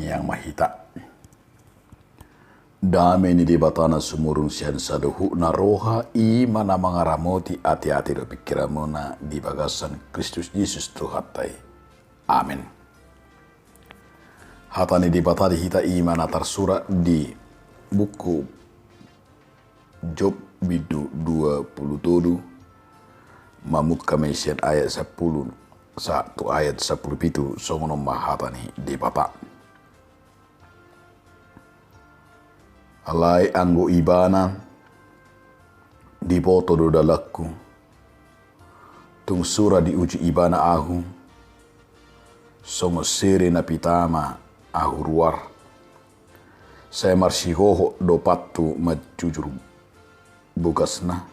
yang mahita. Dame ni di batana sumurung sian saduhu na roha i mana mangaramoti ati-ati do pikiramu na di bagasan Kristus Yesus Tuhatai. Amin. Hatani di batari hita i mana tersura di buku Job bidu 27 mamut kamesian ayat 10 satu ayat 10 pitu songono mahatani di bata. Alai anggo ibana di poto do dalakku tung sura di uji ibana ahu songo sere na pitama ahu ruar saya marsihoho do patu majujur bugasna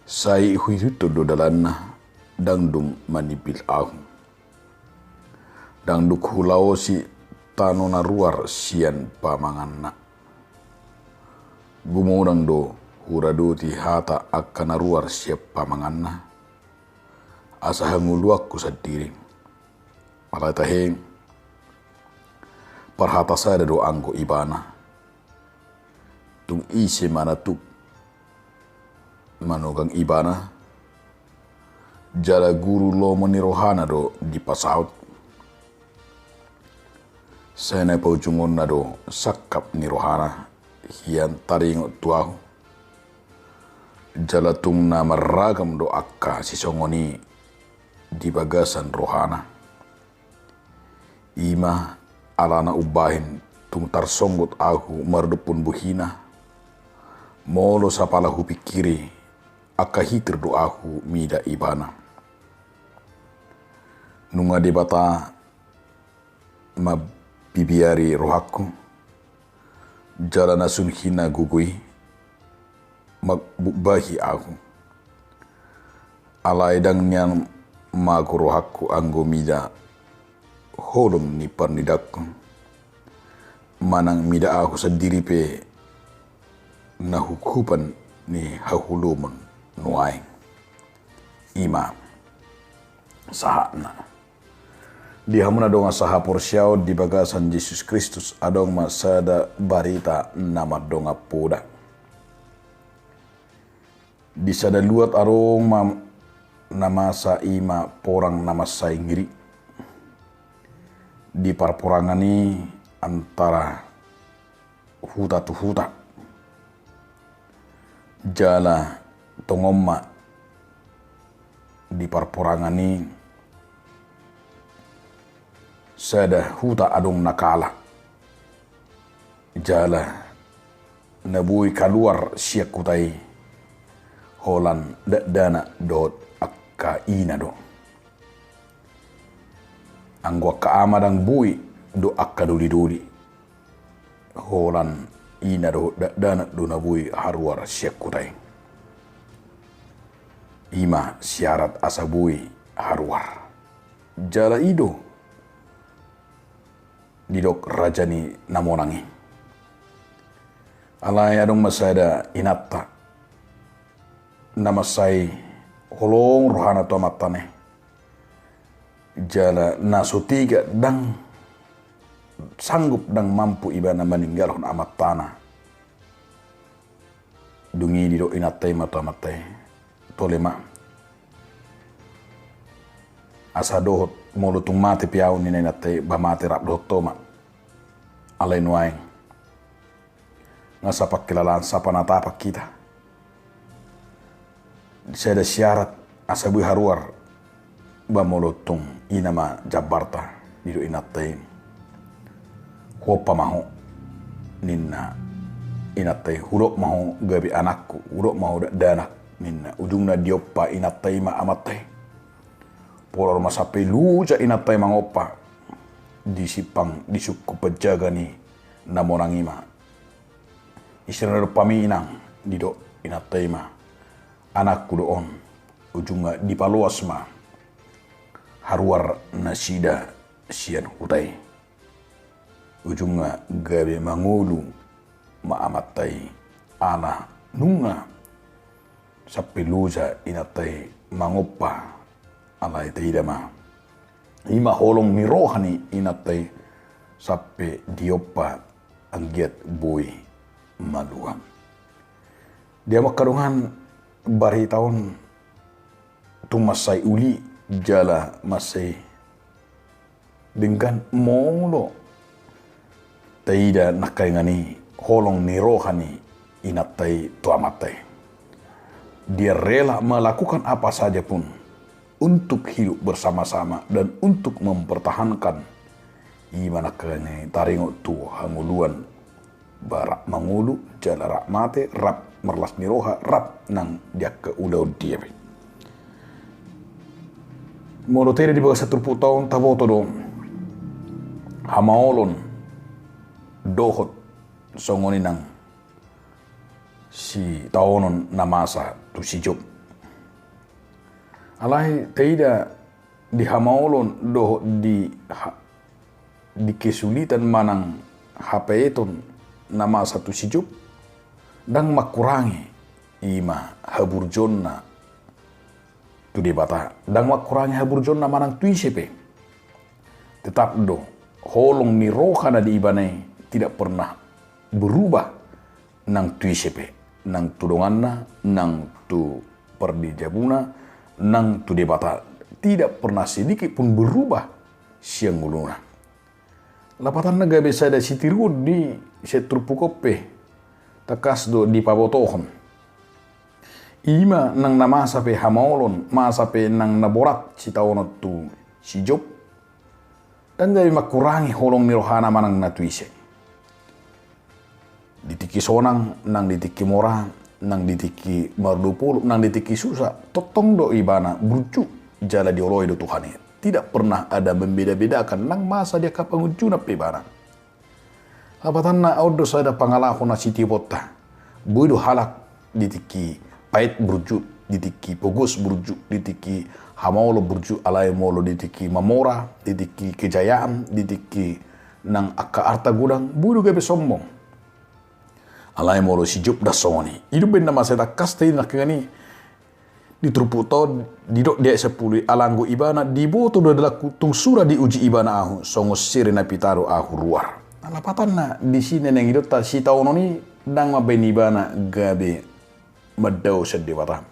sai huiruto do dalanna dangdung manipil ahu dangduk hulaosi tanona ruar sian pamanganna gumurang do huraduti hata akan ruar siap pamanganna asa hanguluakku sendiri malah taheng parhata sada do anggo ibana tung isi mana tuk manugang ibana jala guru lo menirohana do di pasaut sene paujungon na do sakap nirohana hian taringot tuahu jalatung na maragam do akka si songoni di bagasan rohana ima alana ubahin tung tarsonggot ahu mardupun buhina molo sapalahu pikiri akka hitir do ahu mida ibana nunga di bata mabibiari rohaku jalan asun hina gugui magbubahi aku alai dang nyan magurohaku anggo mida holom ni parnidakku manang mida aku sendiri pe nahukupan ni hahulumon nuai ima sahana di hamuna donga saha porsiao di bagasan Yesus Kristus adong masada barita nama donga poda. Di sada luat arong nama sa ima porang nama sa ingiri. Di parporangani antara huta tu huta. Jala tongomma di parporangani sada huta adong nakala jala nabui kaluar siak kutai holan dana dot akka ina do anggo akka amadang bui do akka duli holan ina do dana do nabui haruar siak kutai ima syarat asabui haruar jala ido didok rajani namonangi alai adong masada inatta namasai holong rohana to matane jala nasutiga dang sanggup dang mampu ibana meninggal hon amat tanah dungi didok inatai mata matai tolema asa dohot molutung mati piau ni natai bamati rap dohot toma alai nuaing ngasapak kilalaan sapa natapak kita saya ada syarat asa bui haruar bamolutung inama jabarta dido inatai hopa maho ninna inatai hurok maho gabi anakku hurok maho danak ninna ujungna dioppa inatai ma amatai poror masape luja inatai mangopa disipang disuku penjaga ni namonangima isirna paminang dido inatai ma anakku doon ujunga dipaluas ma haruar nasida sian hutai ujunga gabe mangulu maamatai ana nunga sapiluza inatai mangopa alai teidama ima holong ni rohani inatai sampai diopa anggiat boy maluang. Dia makarungan bari tahun tumasay uli jala masay dengan molo taida nakaingani holong ni rohani inatai tuamatai. Dia rela melakukan apa saja pun untuk hidup bersama-sama dan untuk mempertahankan imana kene taringo tu hanguluan barak mangulu jala rak mate rap merlas niroha rap nang dia ke ulau dia. Molo tere di baga 10 tahun taboto do hamaolon dohot songoni nang si taonon namasa tu si job. Alai teida di hamaolon dohot di kesulitan manang HP eton nama satu si job dan makurangi ima haburjonna tu di bata dan makurangi haburjonna manang tuisepe tetap do holong ni rohana di ibanai tidak pernah berubah nang tuisepe nang tudonganna nang tu perdijabuna nang tu di bata tidak pernah sedikit pun berubah siang guluna. Lapatan naga bisa ada sitirud di setur pukope takas do di pabotohon. Ima nang nama sape hamaolon ma sape nang naborat si taonot tu si job dan gabi makurangi holong nirohana manang natuise. Ditiki sonang nang ditiki mora nang ditiki mardupul nang ditiki susah totong do ibana burcu jala dioloi do Tuhan. Tidak pernah ada membeda-bedakan nang masa dia kapangunjuna pebana. Apatan na audo sada pangalako na siti bota. Buido halak ditiki pait burju, ditiki pogos burju, ditiki hamaulo burju alai molo ditiki mamora, ditiki kejayaan, ditiki nang akka arta gudang, buido gabe sombong. Alai molo si job da soni. Idu benda masa da kasta ina kengani di truputo di dok dia 10 alanggo ibana di boto do adalah kutung sura di uji ibana ahu songo sirena pitaro ahu ruar. Alapatan na di sini neng idot ta si taono ni dang mabeni ibana gabe madau sedde bata.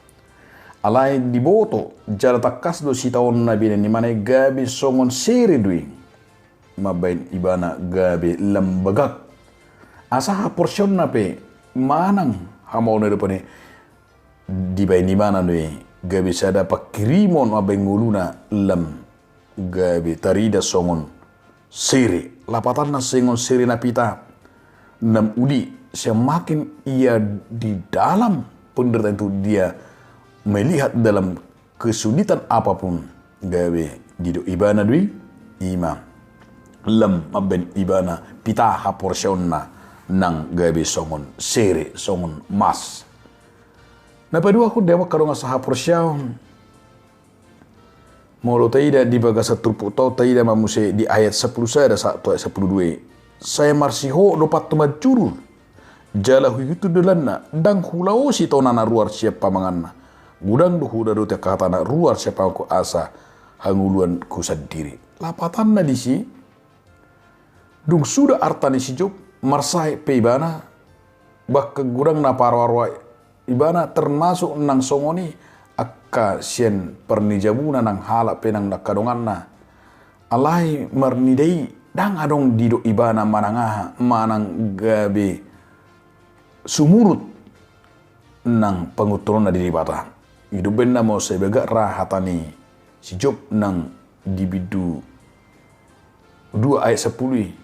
Alai di boto jala takas do si taono na bine ni mane gabe songon siri dui mabain ibana gabe lambagak. Asa portion na pe manang hamau na depane di bayi ni mana ni gabi sada pakirimon abenguluna lam gabi tarida songon siri lapatan na sengon siri na pita nam uli semakin ia di dalam penderitaan itu dia melihat dalam kesulitan apapun gabi dido ibana dui ima lam aben ibana pita haporsionna nang gabi songon siri songon mas. Na padua aku dewa karunga saha porsyao. Molo taida di baga satrupu tau taida mamuse di ayat 10 saya ada satu ayat 12. Saya marsiho dopat tumacurul. Jala huitu delanna dang hulao si tonana ruar siapa manganna. Gudang do huda do tekatana ruar siapa ko asa hanguluan ku sadiri. Lapatanna di si dung sudah artani si job marsai peibana bak gudang na parwarwa ibana termasuk nang songoni akka sien pernijabuna nang hala penang nakadonganna alai marnidei dang adong dido ibana manangaha manang gabe sumurut nang panguturona di bata hidup benda mo sebega rahatani si job nang dibidu 2 ayat 10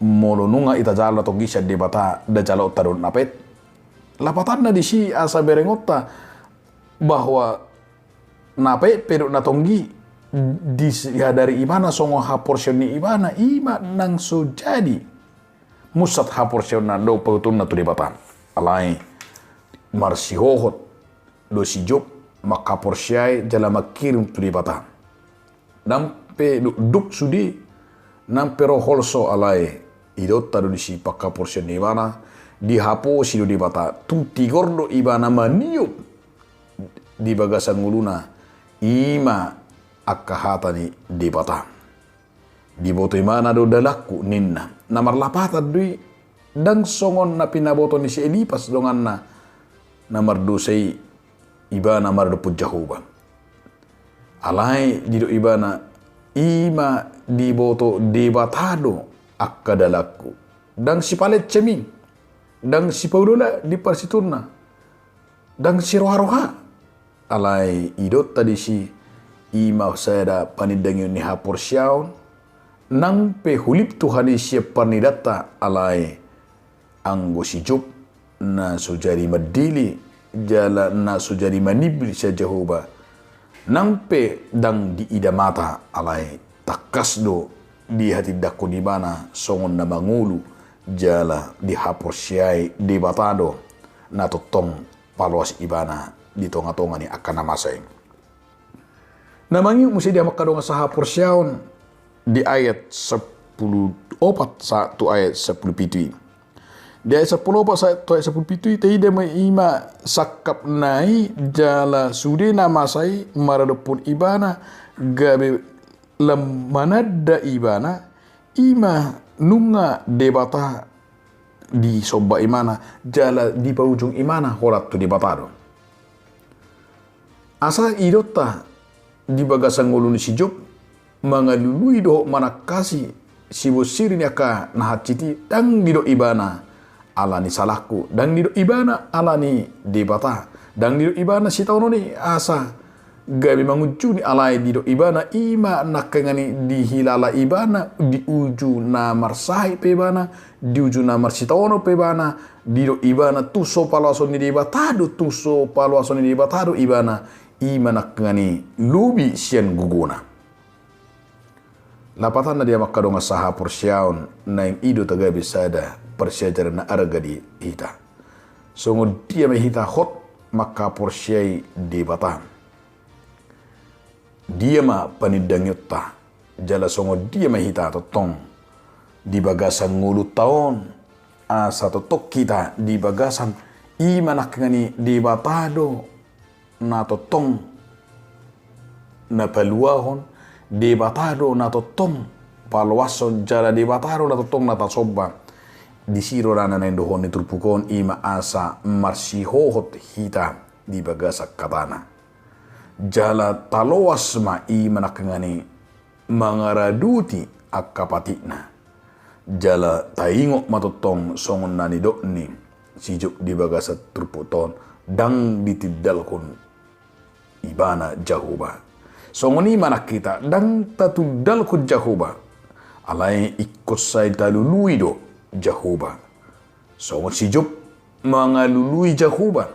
molo nunga ita jala to gisya di bata da jala utadon napet. Lapatan na di si asa berengota bahwa nape pedok natonggi dari ibana songo ha portion ni ibana ima nang so jadi musat ha portion na do pautun na tu di batan alai marsihohot do si job maka porsyai jala makirim tu di batan nampe duk sudi nampe roholso alai idot tadu di si pakka portion ni ibana di hapo sido di bata tung tigordo ibana maniup di bagasan nguluna ima akahatani di bata Di boto imana do dalaku ninna. Namar lapata dui dang songon na pinaboto ni si Elipas dongan na namar do say ibana mar do pujahuba. Alai dido ibana ima di boto debatado akka dalaku. Dang si palet ceming. Dang si paulola di parsiturna. Dang si roha-roha. Alai idot tadi si ima sada panidangyo ni hapor siyaon. Nang pe hulip Tuhan siya panidata alai anggo si Job na sujari madili jala na sujari manibli sa Jehovah. Nang pe dang di idamata alai takas do di hati dako di bana songon na mangulu jala di hapor siyay di batado na totong paluas ibana di tonga-tonga ni akan namasay. Namangyo musi dia makadong sa hapor siyaon di ayat 10 opat sa tu ayat 10 pitui. Di ayat 10 opat sa tu ayat 10 pitui taida may ima sakap nai jala sude namasay maradopun ibana gabe lammanada ibana ima nunga debata di soba imana jala di paujung imana horat tu debatado. Asa idota di bagasan ngulun si Job mangalului do manakasi si bosir ni aka nahaciti dang dido ibana ala ni salahku dang dido ibana ala ni debata dang dido ibana si tauno ni asa gabi mangucu ni alai dido ibana ima nakengani di hilala ibana di uju na marsai pebana di uju na marsitaono pebana dido ibana tuso palaso ni debatado tuso palaso ni debatado ibana ima nakengani lubi sian guguna. Lapatan na dia makadonga saha porsiaon na yung ido tagabi sada persyajar na aragadi hita. Sungod dia may hita hot maka porsyay debatan. Dia ma panidangyot ta. Jala sungod dia may hita totong. Di bagasan ngulut taon. Asa totok kita di bagasan ima nakengani debatado na totong na paluahon. Debatado na totong paluason jala debatado na totong na tasoba di siro rana na indohon ni turpukon ima asa marsihohot hita di bagasak katana jala taloas ma ima nakengani mangaraduti akapatina jala taingok matotong songon na nidok ni sijuk di bagasak turputon dang ditidalkon ibana Jehovah. Songoni mana kita dang tatudal ku Jehovah. Alai ikut say talului do Jehovah. Songon si Job mangalului Jehovah.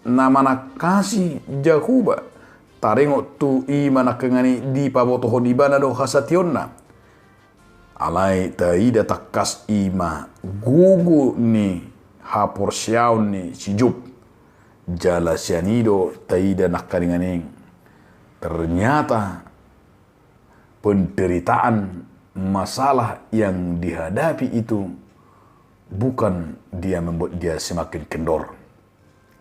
Namana kasih Jehovah. Tarengo tu i mana kengani di pabotoho di bana do hasationna. Alai taida takas ima gugu ni hapor siaun ni si Job. Jala sianido taida nakaringaning. Ternyata penderitaan masalah yang dihadapi itu bukan dia membuat dia semakin kendor.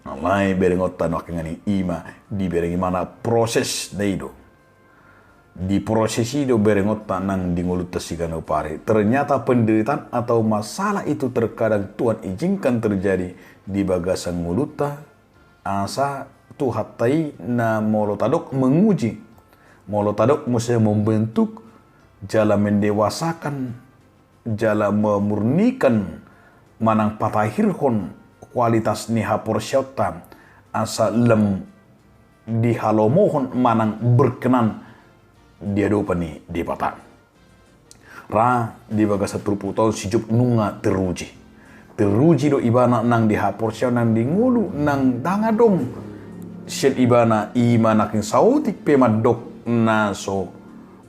Alai berengot tanah kengani ima di berengi mana proses deido. Di proses itu berengot tanang di mulut tesikan upare. Ternyata penderitaan atau masalah itu terkadang Tuhan izinkan terjadi di bagasan mulutnya asa Tuhatai na molotadok menguji. Molotadok mesti membentuk jala mendewasakan, jala memurnikan manang patahirhon kualitas ni hapor syautan asa lem dihalomohon manang berkenan dia dopa ni debatan. Ra di baga satrupu tahun sijup nunga teruji. Teruji do ibana nang di hapor syautan nang di ngulu nang dangadong. Sian ibana imana king sautik pemadok na so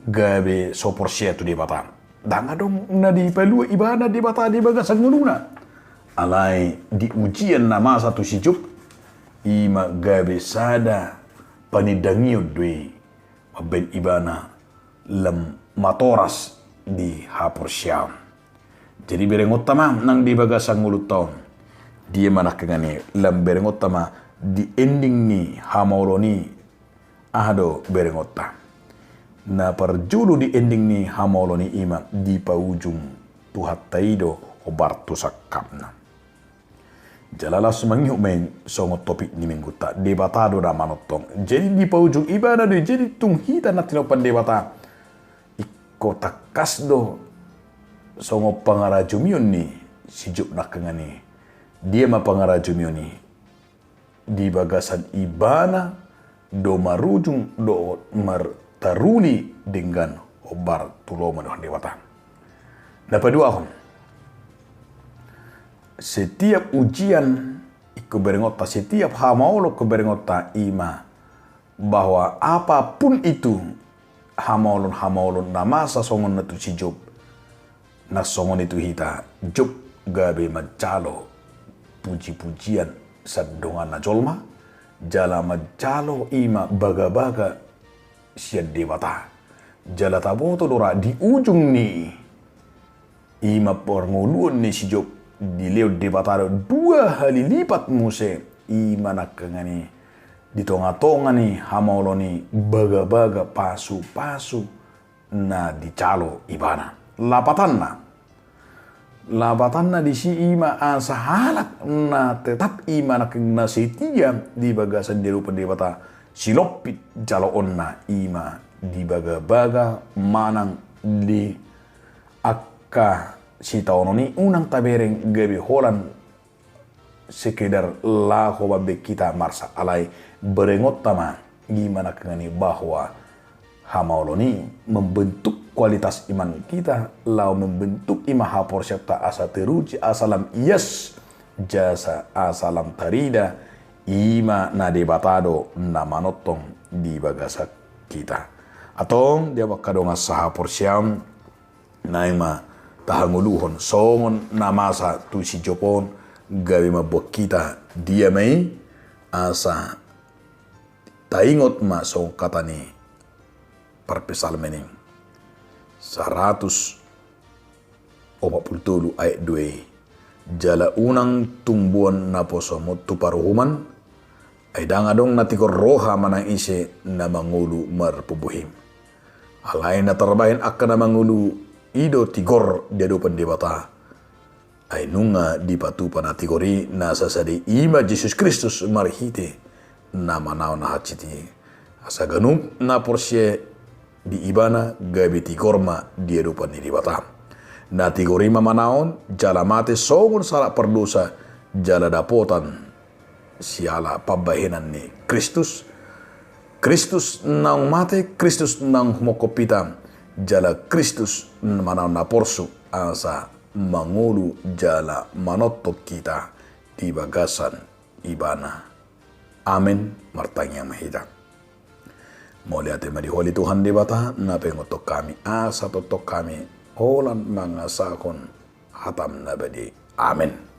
gabe so porsia tu debatan. Dangadong na di palua ibana debata di baga sanguluna. Alai di ujian nama satu sijup ima gabe sada panidangiyod dui maben ibana lam matoras di hapor syam. Jadi berengot tama nang di baga sangulut taon. Dia mana kengani lam berengot tama di ending ni hamauloni ahado berengotta. Na parjulu di ending ni hamolo ni ima di paujung tuhat taido obartu sakapna. Jalalas mangyuk men songo topik ni minggu tak debatado na manotong. Jadi di paujung ibadah do jadi tung hita na tinopan debata. Iko takas do songo pangarajumion ni sijuk na kengani. Dia ma pangarajumion ni di bagasan ibana do marujung do martaruli dengan obar tulo manuhan dewata. Dapat dua akon. Setiap ujian iku berengota, setiap hamaulo ke berengota ima bahwa apapun itu hamaulun na masa songon na tu si Job na songon itu hita Job gabe majalo puji-pujian sadongan na jolma jala majalo ima baga-baga siya dewata jala taboto dora di ujung ni ima pornguluan ni si Job di leo debatado 2 kali lipat muse ima nakangani di tonga-tonga ni hamaulo ni baga-baga pasu-pasu na dicalo ibana lapatanna di si ima asa halak na tetap ima na setia di bagasan deru pendebata silopit jalo onna ima di baga-baga manang di akka si taono ni unang tabereng gabi holan sekedar laho babe kita marsa alai berengot tama gimana kengani bahwa hamaulo ni membentuk kualitas iman kita lau membentuk ima hapor syapta asa teruji asalam yes jasa asalam tarida ima na debatado na manotong di bagasa kita atong dia bakadonga sahapor syam na ima tahanguluhon songon na masa tu si Jopon gabi mabok kita dia may asa taingot ma song kata ni parpesalmening 147 ayat 2 jala unang tumbuan na poso mo tu paruhuman ay dangadong natikor roha manang ise na mangulu marpubuhim alay na tarbahin akka na mangulu ido tigor diado pendebata ay nunga di patupa na tigori na sasadi ima Jesus Kristus marhite na manaw na hachiti asa ganum na porsye di ibana gabi tigorma diado pendebata na tigori mamanaon jala mate songon sala perdosa jala dapotan siala pabahinan ni Kristus nang mate Kristus nang humokopita jala Kristus manaw na porsu asa mangulu jala manotok kita di bagasan ibana. Amin. Martanya mahida. Muli ate madiholi Tuhan debata na pengotok kami asa totok kami holan mga sakon hatam na badi. Amin.